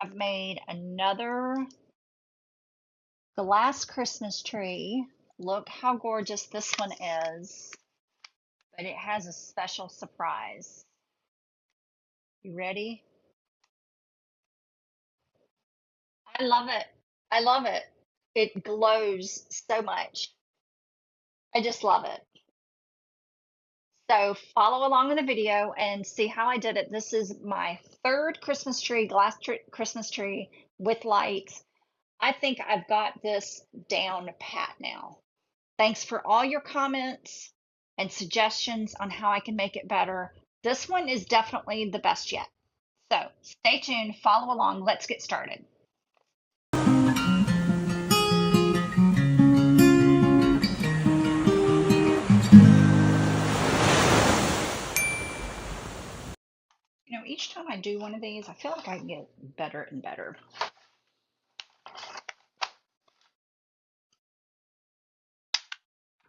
I've made another glass Christmas tree. Look how gorgeous this one is, but it has a special surprise. You ready? I love it. I love it. It glows so much. I just love it. So follow along in the video and see how I did it. This is my third Christmas tree, Christmas tree with lights. I think I've got this down pat now. Thanks for all your comments and suggestions on how I can make it better. This one is definitely the best yet. So stay tuned, follow along, let's get started. You know, each time I do one of these, I feel like I can get better and better.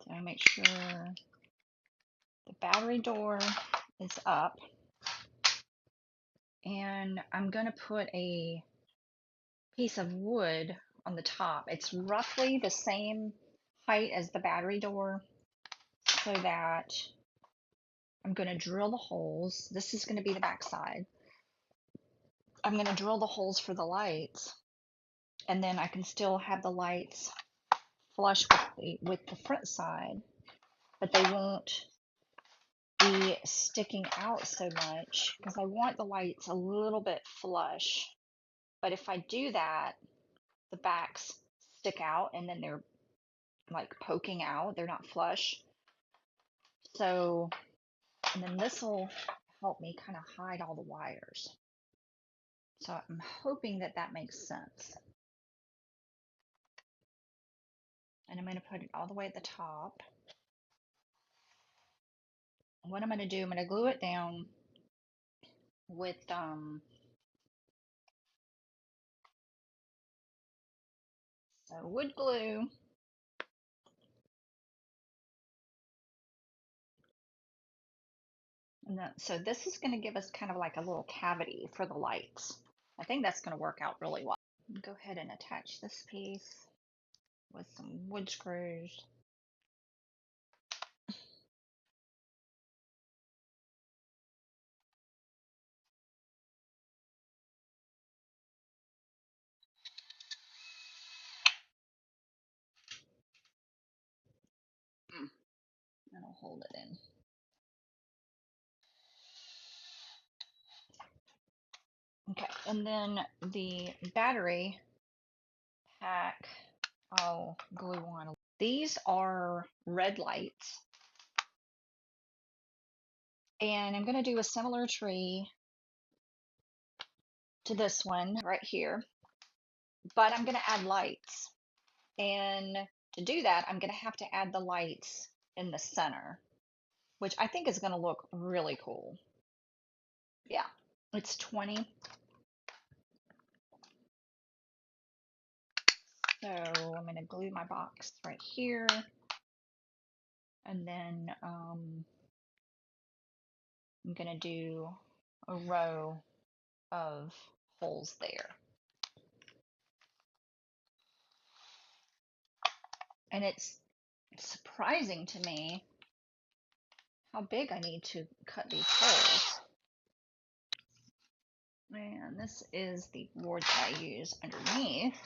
So I make sure the battery door is up. And I'm going to put a piece of wood on the top. It's roughly the same height as the battery door, so that I'm going to drill the holes. This is going to be the back side. I'm going to drill the holes for the lights, and then I can still have the lights flush with the front side, but they won't be sticking out so much because I want the lights a little bit flush. But if I do that, the backs stick out and then they're like poking out, they're not flush. So, and then this will help me kind of hide all the wires. So I'm hoping that that makes sense. And I'm going to put it all the way at the top. What I'm going to do, I'm going to glue it down with wood glue. And so this is going to give us kind of like a little cavity for the lights. I think that's going to work out really well. Go ahead and attach this piece with some wood screws. That'll hold it in. Okay, and then the battery pack, I'll glue on. These are red lights. And I'm going to do a similar tree to this one right here, but I'm going to add lights. And to do that, I'm going to have to add the lights in the center, which I think is going to look really cool. Yeah, it's 20. So I'm going to glue my box right here. And then I'm going to do a row of holes there. And it's surprising to me how big I need to cut these holes. And this is the board that I use underneath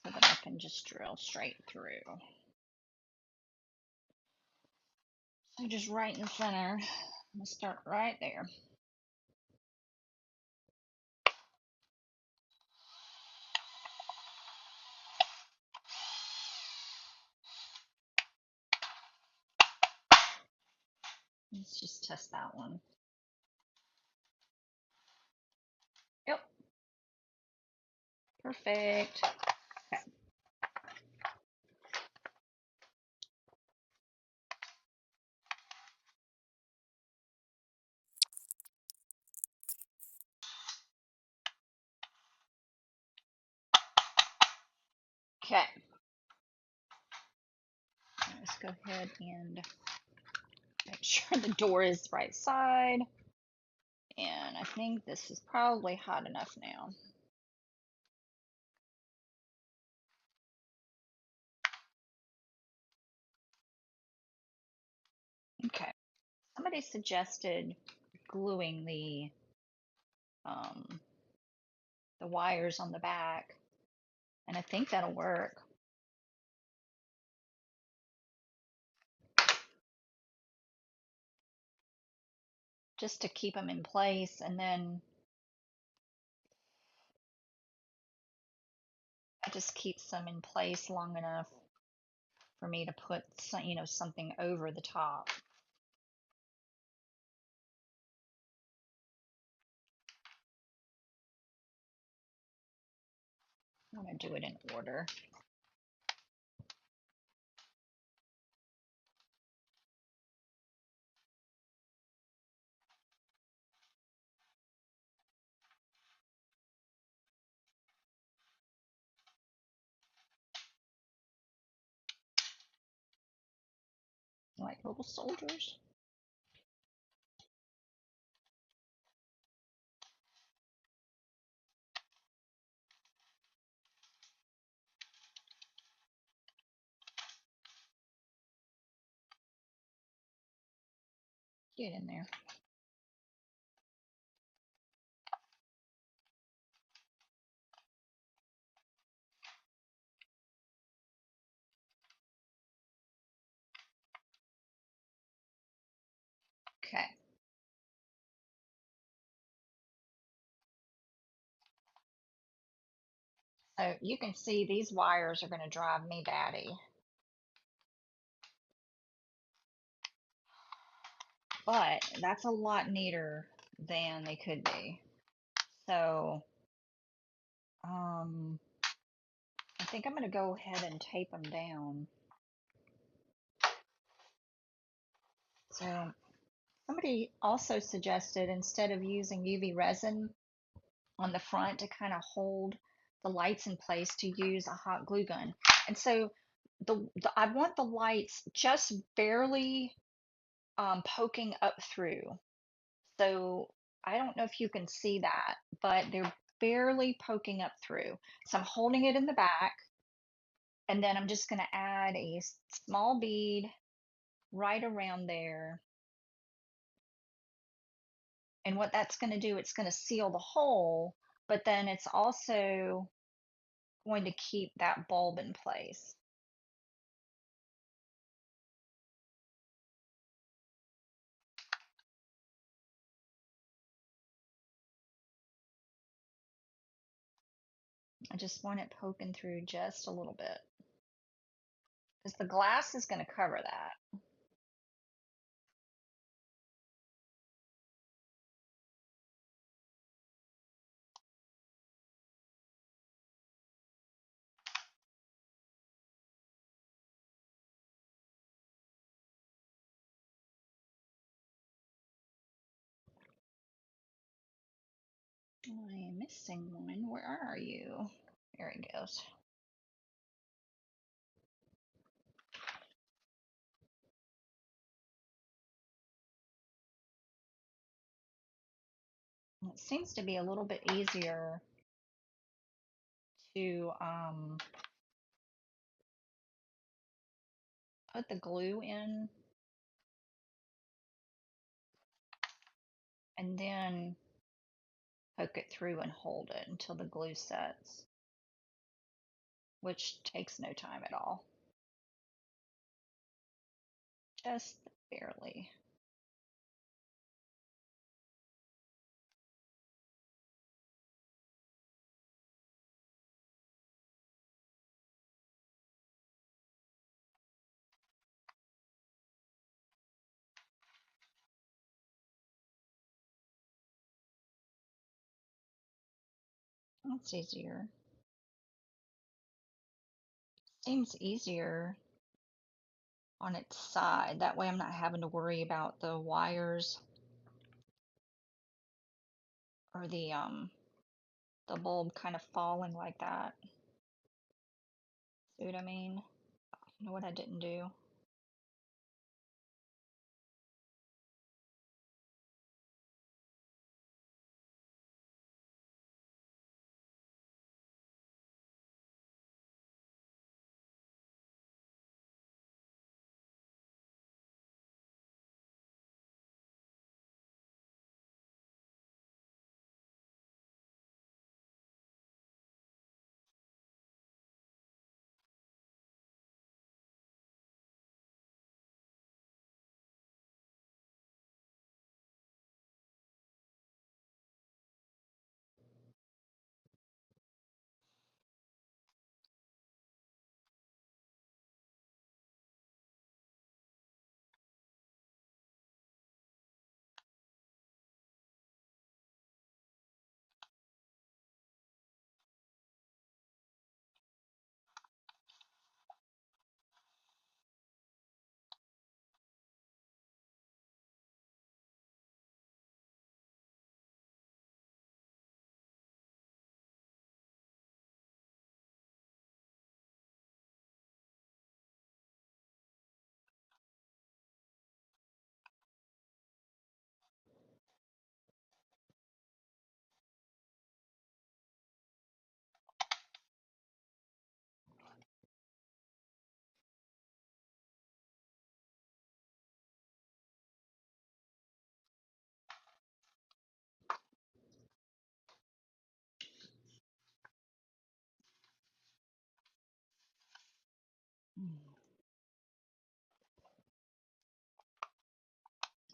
so that I can just drill straight through. So just right in the center, I'm going to start right there. Let's just test that one. Yep. Perfect. Okay. Okay. Let's go ahead and make sure the door is the right side. And I think this is probably hot enough now. Okay. Somebody suggested gluing the wires on the back, and I think that'll work. Just to keep them in place, and then it just keeps them in place long enough for me to put some, something over the top. I'm going to do it in order. Like little soldiers. Get in there. Okay. So you can see these wires are going to drive me batty. But that's a lot neater than they could be. So, I think I'm going to go ahead and tape them down. So, somebody also suggested instead of using UV resin on the front to kind of hold the lights in place, to use a hot glue gun. And so, I want the lights just barely poking up through. So I don't know if you can see that, but they're barely poking up through. So I'm holding it in the back, and then I'm just going to add a small bead right around there. And what that's going to do, it's going to seal the hole, but then it's also going to keep that bulb in place. I just want it poking through just a little bit, because the glass is going to cover that. I'm missing one. Where are you? There it goes. It seems to be a little bit easier to put the glue in and then poke it through and hold it until the glue sets, which takes no time at all. Just barely. That's easier. Seems easier on its side. That way I'm not having to worry about the wires or the bulb kind of falling like that. See what I mean? You know what I didn't do?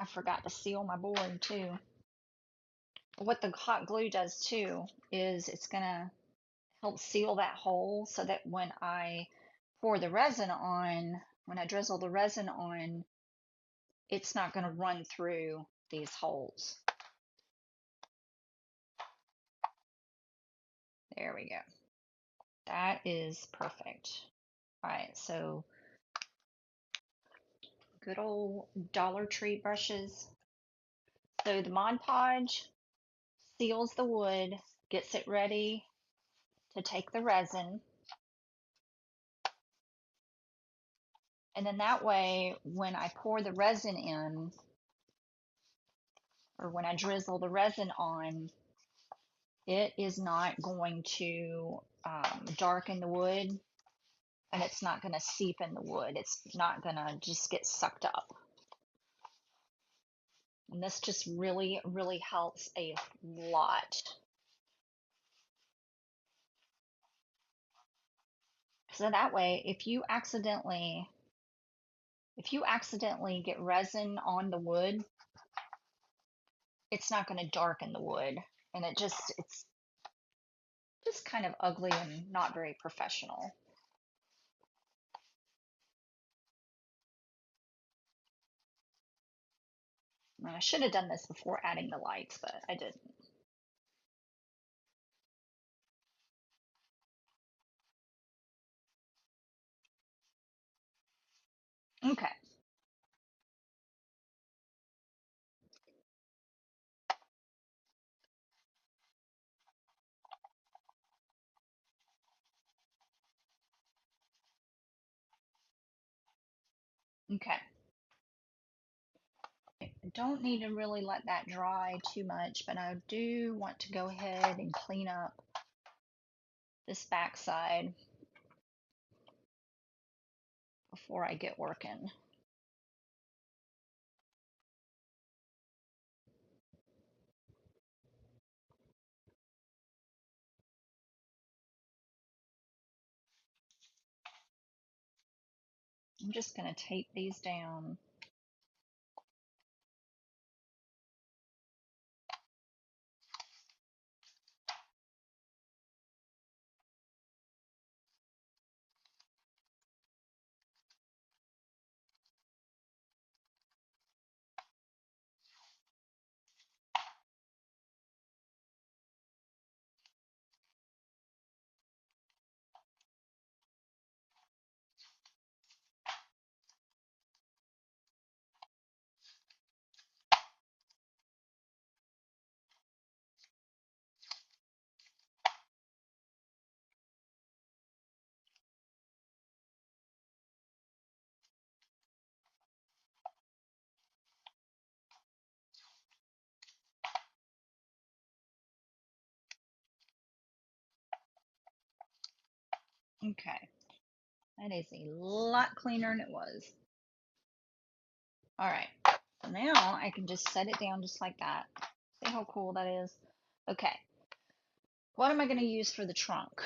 I forgot to seal my board too. What the hot glue does too is it's gonna help seal that hole so that when I pour the resin on, when I drizzle the resin on, it's not gonna run through these holes. There we go. That is perfect. All right, so good old Dollar Tree brushes. So the Mod Podge seals the wood, gets it ready to take the resin. And then that way, when I pour the resin in, or when I drizzle the resin on, it is not going to darken the wood, and it's not going to seep in the wood. It's not going to just get sucked up. And this just really, really helps a lot. So that way, if you accidentally get resin on the wood, it's not going to darken the wood, and it's just kind of ugly and not very professional. And I should have done this before adding the lights, but I didn't. Okay. Okay. I don't need to really let that dry too much, but I do want to go ahead and clean up this backside before I get working. I'm just going to tape these down. Okay. That is a lot cleaner than it was. All right. So now I can just set it down just like that. See how cool that is? Okay. What am I going to use for the trunk?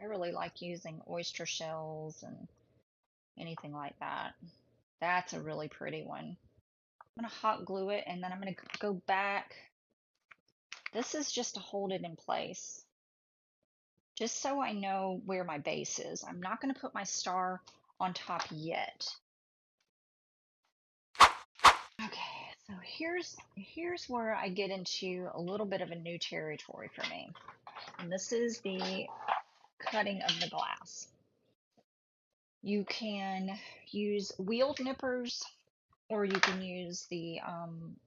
I really like using oyster shells and anything like that. That's a really pretty one. I'm going to hot glue it, and then I'm going to go back. This is just to hold it in place, just so I know where my base is. I'm not going to put my star on top yet. Okay, so here's where I get into a little bit of a new territory for me. And this is the cutting of the glass. You can use wheeled nippers, or you can use the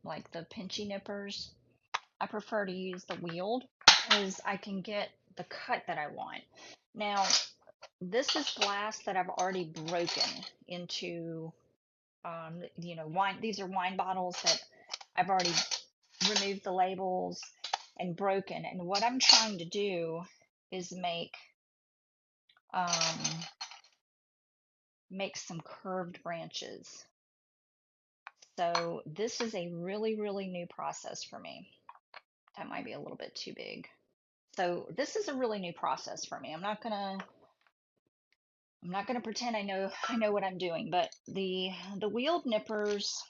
like the pinchy nippers. I prefer to use the wheeled because I can get the cut that I want. Now, this is glass that I've already broken into, you know, wine. These are wine bottles that I've already removed the labels and broken. And what I'm trying to do is make some curved branches. So this is a really, really new process for me. That might be a little bit too big. So this is a really new process for me. I'm not gonna I'm not going to pretend I know what I'm doing, but the wheeled nippers,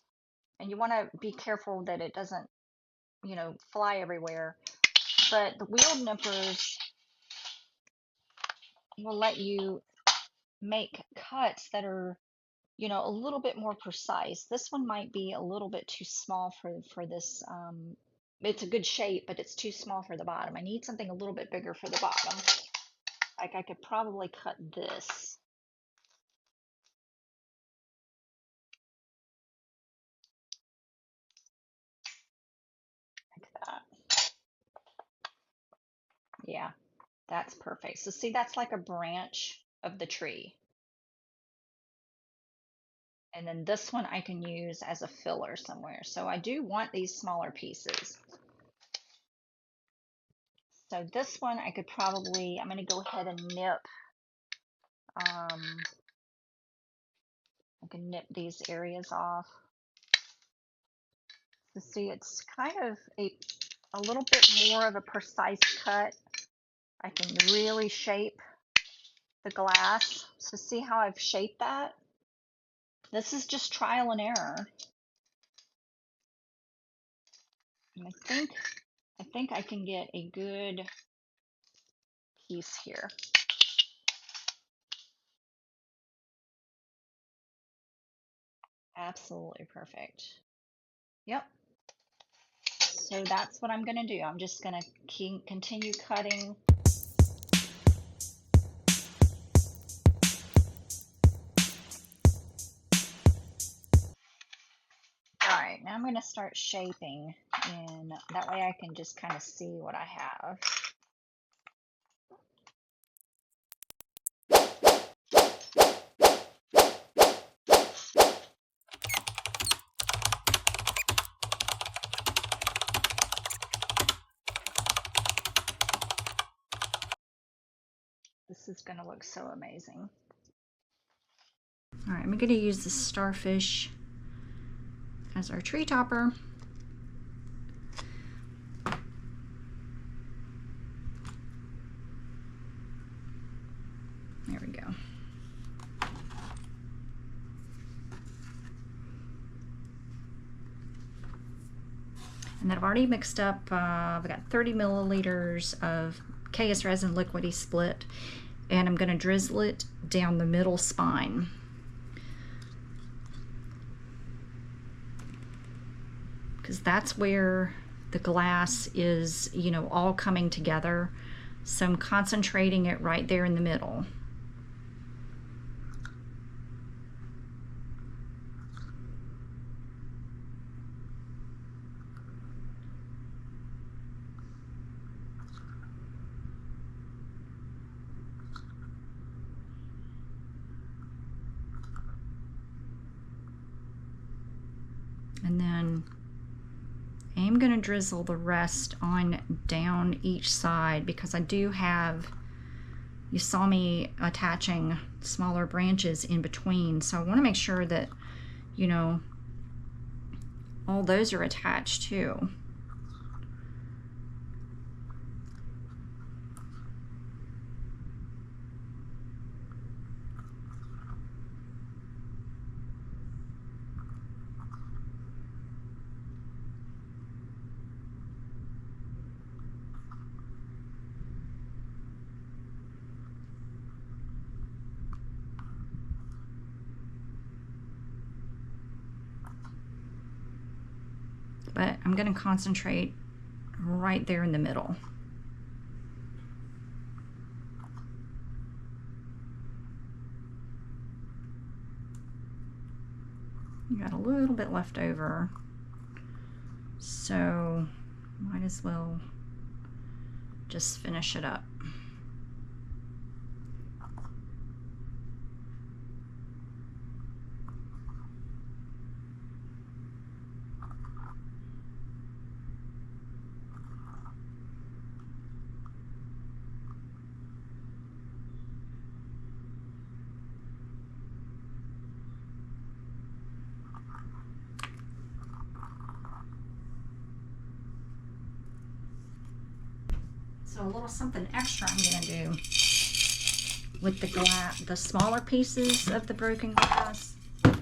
and you want to be careful that it doesn't, fly everywhere. But the wheeled nippers will let you make cuts that are, a little bit more precise. This one might be a little bit too small for this. It's a good shape, but it's too small for the bottom. I need something a little bit bigger for the bottom. Like I could probably cut this. Like that. Yeah, that's perfect. So see, that's like a branch of the tree. And then this one I can use as a filler somewhere. So I do want these smaller pieces. So this one I could probably, I'm going to go ahead and nip. I can nip these areas off. So see, it's kind of a little bit more of a precise cut. I can really shape the glass. So see how I've shaped that? This is just trial and error. And I think I can get a good piece here. Absolutely perfect. Yep. So that's what I'm going to do. I'm just going to continue cutting. All right, now I'm going to start shaping, and that way I can just kind of see what I have. This is going to look so amazing. All right, I'm going to use the starfish as our tree topper. There we go. And then I've already mixed up, I've got 30 milliliters of MICAS resin liquidy split, and I'm going to drizzle it down the middle spine. Because that's where the glass is, all coming together. So I'm concentrating it right there in the middle. And then I'm going to drizzle the rest on down each side, because I do have, you saw me attaching smaller branches in between, so I want to make sure that, all those are attached too. But I'm going to concentrate right there in the middle. You got a little bit left over, so might as well just finish it up. So a little something extra I'm going to do with the smaller pieces of the broken glass. I'm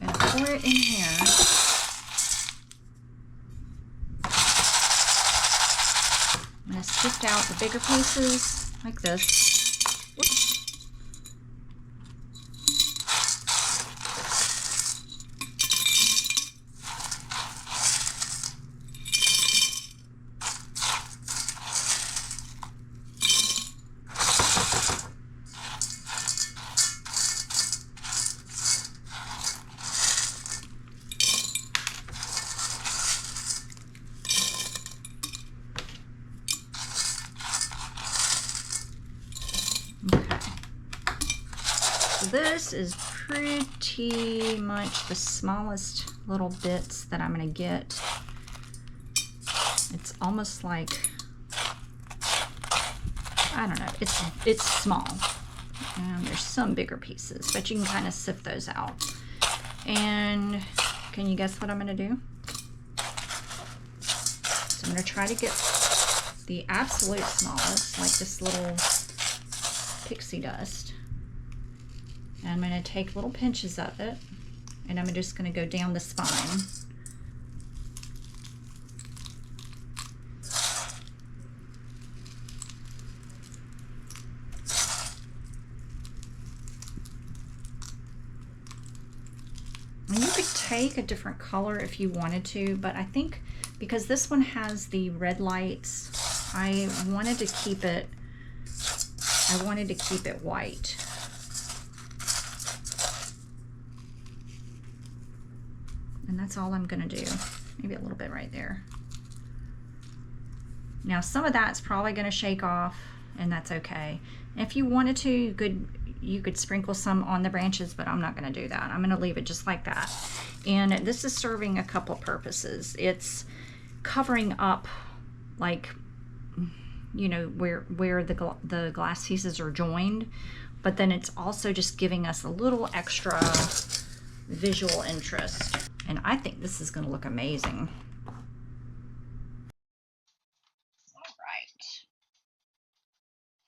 gonna pour it in here. I'm gonna sift out the bigger pieces like this. Whoops. This is pretty much the smallest little bits that I'm going to get. It's almost like, I don't know, it's small. And there's some bigger pieces, but you can kind of sift those out. And can you guess what I'm going to do? So I'm going to try to get the absolute smallest, like this little pixie dust. And I'm going to take little pinches of it, and I'm just going to go down the spine. And you could take a different color if you wanted to, but I think because this one has the red lights, I wanted to keep it white. And that's all I'm gonna do. Maybe a little bit right there. Now some of that's probably gonna shake off, and that's okay. If you wanted to, you could sprinkle some on the branches, but I'm not gonna do that. I'm gonna leave it just like that. And this is serving a couple purposes. It's covering up, like, you know, where the glass pieces are joined, but then it's also just giving us a little extra visual interest. And I think this is going to look amazing. All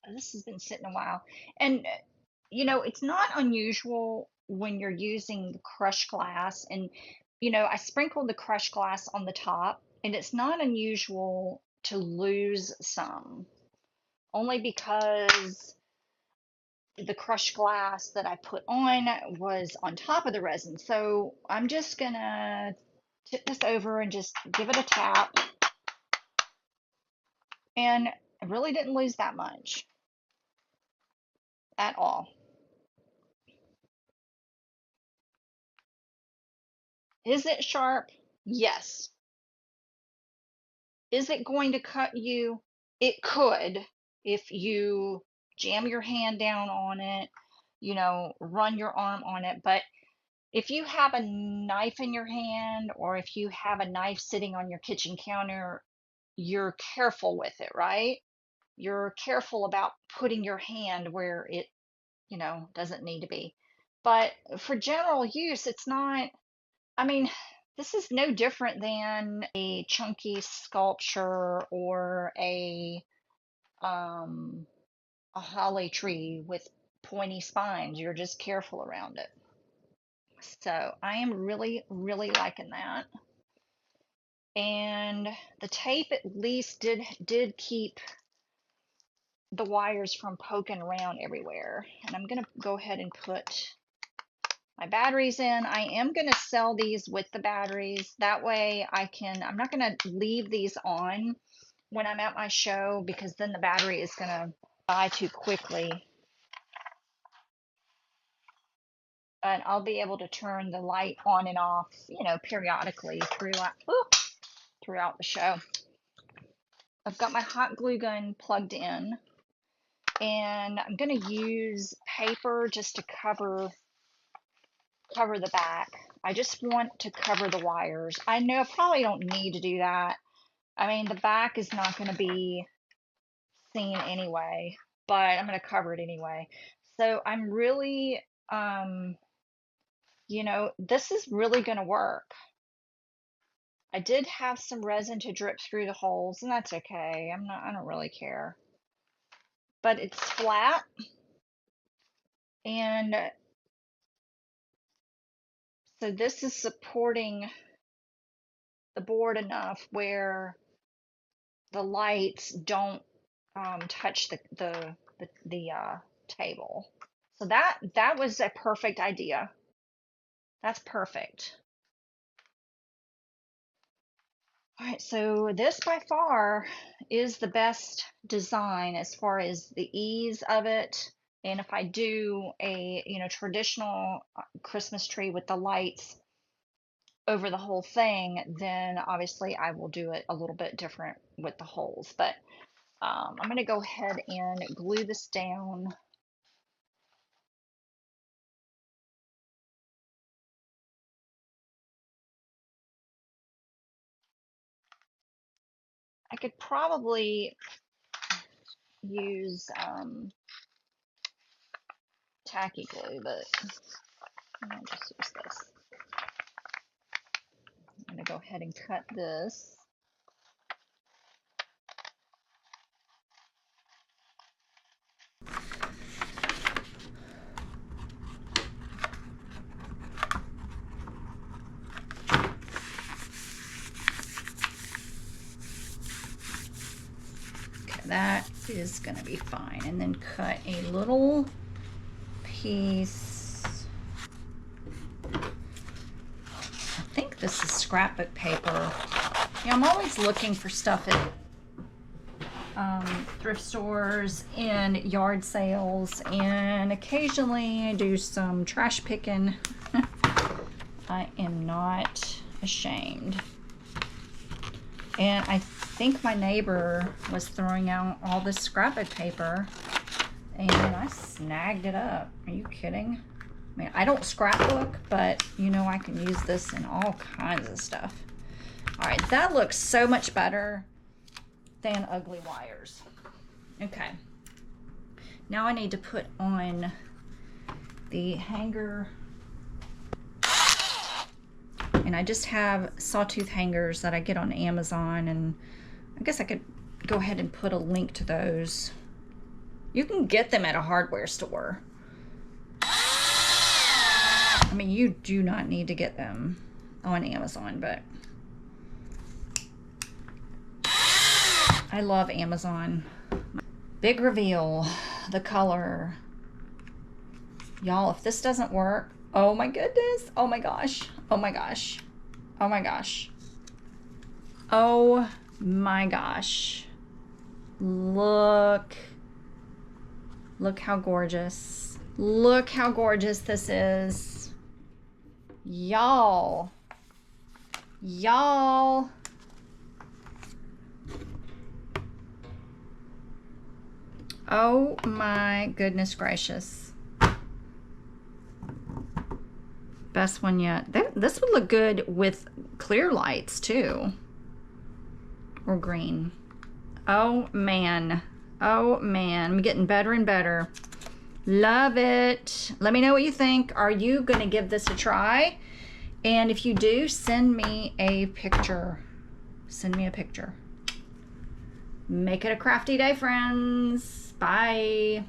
right. This has been sitting a while. And, you know, it's not unusual when you're using crushed glass. And, you know, I sprinkled the crushed glass on the top, and it's not unusual to lose some, only because the crushed glass that I put on was on top of the resin. So I'm just gonna tip this over and just give it a tap. And I really didn't lose that much at all. Is it sharp? Yes. Is it going to cut you? It could, if you jam your hand down on it, you know, run your arm on it. But if you have a knife in your hand, or if you have a knife sitting on your kitchen counter, you're careful with it, right? You're careful about putting your hand where it, you know, doesn't need to be. But for general use, it's not, I mean, this is no different than a chunky sculpture or um, a holly tree with pointy spines. You're just careful around it. So I am really, really liking that. And the tape at least did keep the wires from poking around everywhere. And I'm gonna go ahead and put my batteries in. I am gonna sell these with the batteries. That way I'm not gonna leave these on when I'm at my show, because then the battery is gonna die too quickly. And I'll be able to turn the light on and off, you know, periodically throughout the show. I've got my hot glue gun plugged in, and I'm going to use paper just to cover the back. I just want to cover the wires. I know I probably don't need to do that. I mean, the back is not going to be seen anyway, but I'm going to cover it anyway. So I'm really, you know, this is really going to work. I did have some resin to drip through the holes, and that's okay. I don't really care. but it's flat. And so this is supporting the board enough where the lights don't touch the table. So that was a perfect idea. That's perfect. All right, so this by far is the best design as far as the ease of it. And if I do a, traditional Christmas tree with the lights over the whole thing, then obviously I will do it a little bit different with the holes. But I'm going to go ahead and glue this down. I could probably use tacky glue, but I'll just use this. I'm going to go ahead and cut this. That is going to be fine. And then cut a little piece. I think this is scrapbook paper. Yeah, I'm always looking for stuff at thrift stores and yard sales, and occasionally I do some trash picking. I am not ashamed. And I think my neighbor was throwing out all this scrapbook paper and I snagged it up. Are you kidding? I mean, I don't scrapbook, but I can use this in all kinds of stuff. All right, that looks so much better than ugly wires. Okay. Now I need to put on the hanger. And I just have sawtooth hangers that I get on Amazon, and I guess I could go ahead and put a link to those. You can get them at a hardware store. I mean, you do not need to get them on Amazon, but I love Amazon. Big reveal, the color. Y'all, if this doesn't work, oh my goodness, oh my gosh, oh my gosh, oh my gosh, oh my gosh. Look how gorgeous. Look how gorgeous this is. Y'all. Oh my goodness gracious. Best one yet. This would look good with clear lights too. Or green. Oh man. Oh man. I'm getting better and better. Love it. Let me know what you think. Are you going to give this a try? And if you do, send me a picture. Send me a picture. Make it a crafty day, friends. Bye.